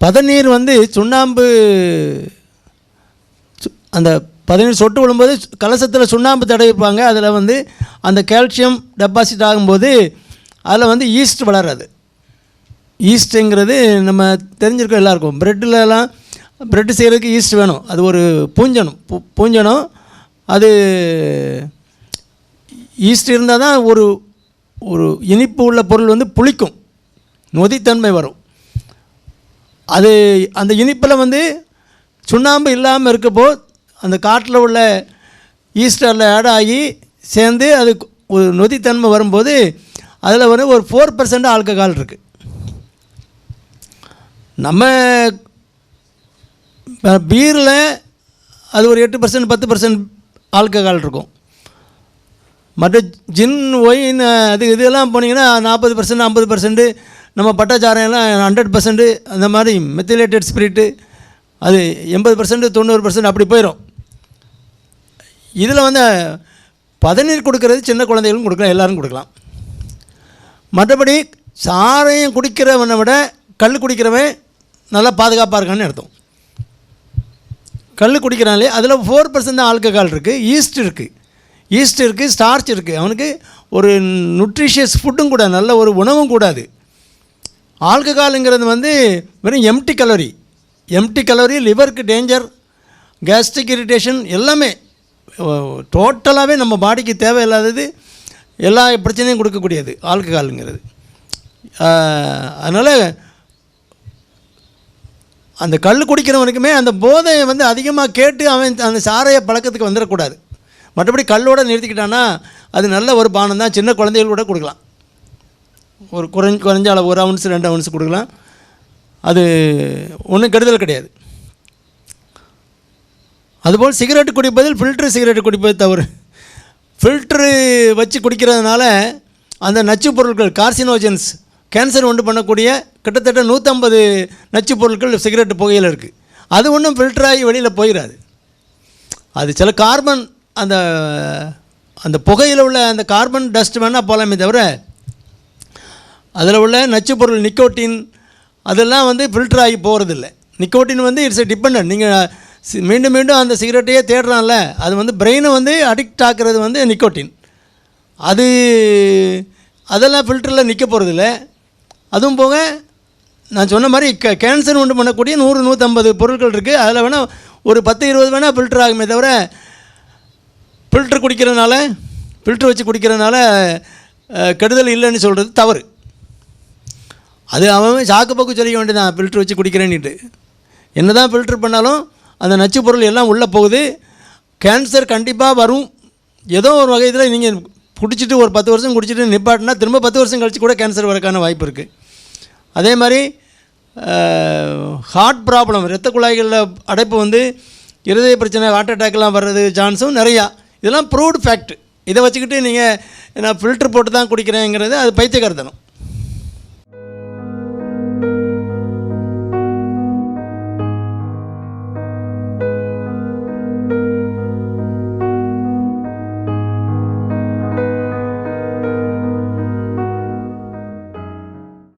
பதநீர் வந்து சுண்ணாம்பு அந்த பதநீர் சொட்டு விழும்போது கலசத்தில் சுண்ணாம்பு தடவிப்பாங்க. அதில் வந்து அந்த கால்சியம் டெபாசிட் ஆகும்போது அதில் வந்து ஈஸ்ட் வளராது. ஈஸ்ட்டுங்கிறது நம்ம தெரிஞ்சிருக்கோம் எல்லாருக்கும். ப்ரெட்டிலலாம் ப்ரெட்டு செய்கிறதுக்கு ஈஸ்ட் வேணும். அது ஒரு பூஞ்சணும். அது ஈஸ்ட் இருந்தால் தான் ஒரு இனிப்பு உள்ள பொருள் வந்து புளிக்கும், நொதித்தன்மை வரும். அது அந்த இனிப்பில் வந்து சுண்ணாம்பு இல்லாமல் இருக்கப்போ அந்த காட்டில் உள்ள ஈஸ்டரில் ஆட் ஆகி சேர்ந்து அது ஒரு நொதித்தன்மை வரும்போது அதில் வந்து ஒரு 4% ஆல்கஹால் இருக்குது. நம்ம பீரில் அது ஒரு 8% 10% ஆல்கஹால் இருக்கும். மற்ற ஜின் ஒயின் இதெல்லாம் போனீங்கன்னா 40% 50%, நம்ம பட்டாச்சாரம் எல்லாம் 100% அந்த மாதிரி மெத்திலேட்டட் ஸ்பிரிட்டு அது 80% 90% அப்படி போயிடும். இதில் வந்து பதநீர் கொடுக்கறது சின்ன குழந்தைகளும் கொடுக்கலாம், எல்லோரும் கொடுக்கலாம். மற்றபடி சாரையும் குடிக்கிறவனை விட கல் குடிக்கிறவன் நல்லா பாதுகாப்பாக இருக்கான்னு அர்த்தம். கல் குடிக்கிறாங்களே அதில் 4% தான் ஆல்கஹால் இருக்குது, ஈஸ்ட் இருக்குது, ஸ்டார்ச் இருக்குது. அவனுக்கு ஒரு நியூட்ரிஷியஸ் ஃபுட்டும் கூட, நல்ல ஒரு உணவும் கூடாது. ஆல்கஹாலுங்கிறது வந்து வெறும் எம்டி கலோரி, லிவருக்கு டேஞ்சர், கேஸ்ட்ரிக் இரிட்டேஷன் எல்லாமே டோட்டலாகவே நம்ம பாடிக்கு தேவையில்லாதது, எல்லா பிரச்சனையும் கொடுக்கக்கூடியது ஆல்கஹாலுங்கிறது. அதனால் அந்த கல் குடிக்கிறவனுக்குமே அந்த போதையை வந்து அதிகமாக கேட்டு அவன் அந்த சாரைய பழக்கத்துக்கு வந்துடக்கூடாது. மற்றபடி கல்லோடு நிறுத்திக்கிட்டான்னா அது நல்ல ஒரு பானம் தான். சின்ன குழந்தைகள் கூட கொடுக்கலாம். ஒரு குறைஞ்ச அளவு 1 ounce 2 ounce கொடுக்கலாம். அது ஒன்றும் கெடுதல் கிடையாது. அதுபோல் சிகரெட்டு குடிப்பதில் ஃபில்ட்ரு சிகரெட்டு குடிப்பது தவறு. ஃபில்ட்ரு வச்சு குடிக்கிறதுனால அந்த நச்சு பொருட்கள், கார்சினோஜன்ஸ், கேன்சர் உண்டு பண்ணக்கூடிய கிட்டத்தட்ட 150 நச்சு பொருட்கள் சிகரெட்டு புகையில் இருக்குது. அது ஒன்றும் ஃபில்டராகி வெளியில் போயிடாது. அது சில கார்பன் அந்த புகையில் உள்ள அந்த கார்பன் டஸ்ட் வேணால் போகலாமே தவிர அதில் உள்ள நச்சு பொருள் நிக்கோட்டின் அதெல்லாம் வந்து ஃபில்டர் ஆகி போகிறதில்ல. நிக்கோட்டின் வந்து இட்ஸ் எ டிபெண்டன்ட். நீங்கள் மீண்டும் அந்த சிகரெட்டையே தேடுறான்ல, அது வந்து பிரெயினை வந்து அடிக்ட் ஆக்குறது வந்து நிக்கோட்டின். அதெல்லாம் ஃபில்டரில் நிற்க போகிறதில்ல. அதுவும் போக நான் சொன்ன மாதிரி கேன்சர் உண்டு பண்ணக்கூடிய 100-150 பொருட்கள் இருக்குது. அதில் வேணால் ஒரு 10-20 வேணால் ஃபில்டர் ஆகுமே தவிர ஃபில்ட்ரு வச்சு குடிக்கிறதுனால கெடுதல் இல்லைன்னு சொல்கிறது தவறு. அது அவன் சாக்கு போக்கு சொல்லிக்க வேண்டியதான், ஃபில்ட்ரு வச்சு குடிக்கிறேன்னுட்டு. என்ன தான் ஃபில்ட்ரு பண்ணாலும் அந்த நச்சு பொருள் எல்லாம் உள்ளே போகுது. கேன்சர் கண்டிப்பாக வரும். ஏதோ ஒரு வகையில் நீங்கள் குடிச்சிட்டு ஒரு 10 வருஷம் குடிச்சிட்டு நிப்பாட்டினா திரும்ப 10 வருஷம் கழித்து கூட கேன்சர் வரக்கான வாய்ப்பு இருக்குது. அதே மாதிரி ஹார்ட் ப்ராப்ளம், இரத்த குழாய்களில் அடைப்பு வந்து இருதய பிரச்சனை, ஹார்ட் அட்டாக்லாம் வர்றது சான்ஸும் நிறையா. இதெல்லாம் ப்ரூவ்டு ஃபேக்ட். இதை வச்சுக்கிட்டு நீங்கள் நான் ஃபில்ட்ரு போட்டு தான் குடிக்கிறேங்கிறது அது பைத்தியக்காரத்தனம்.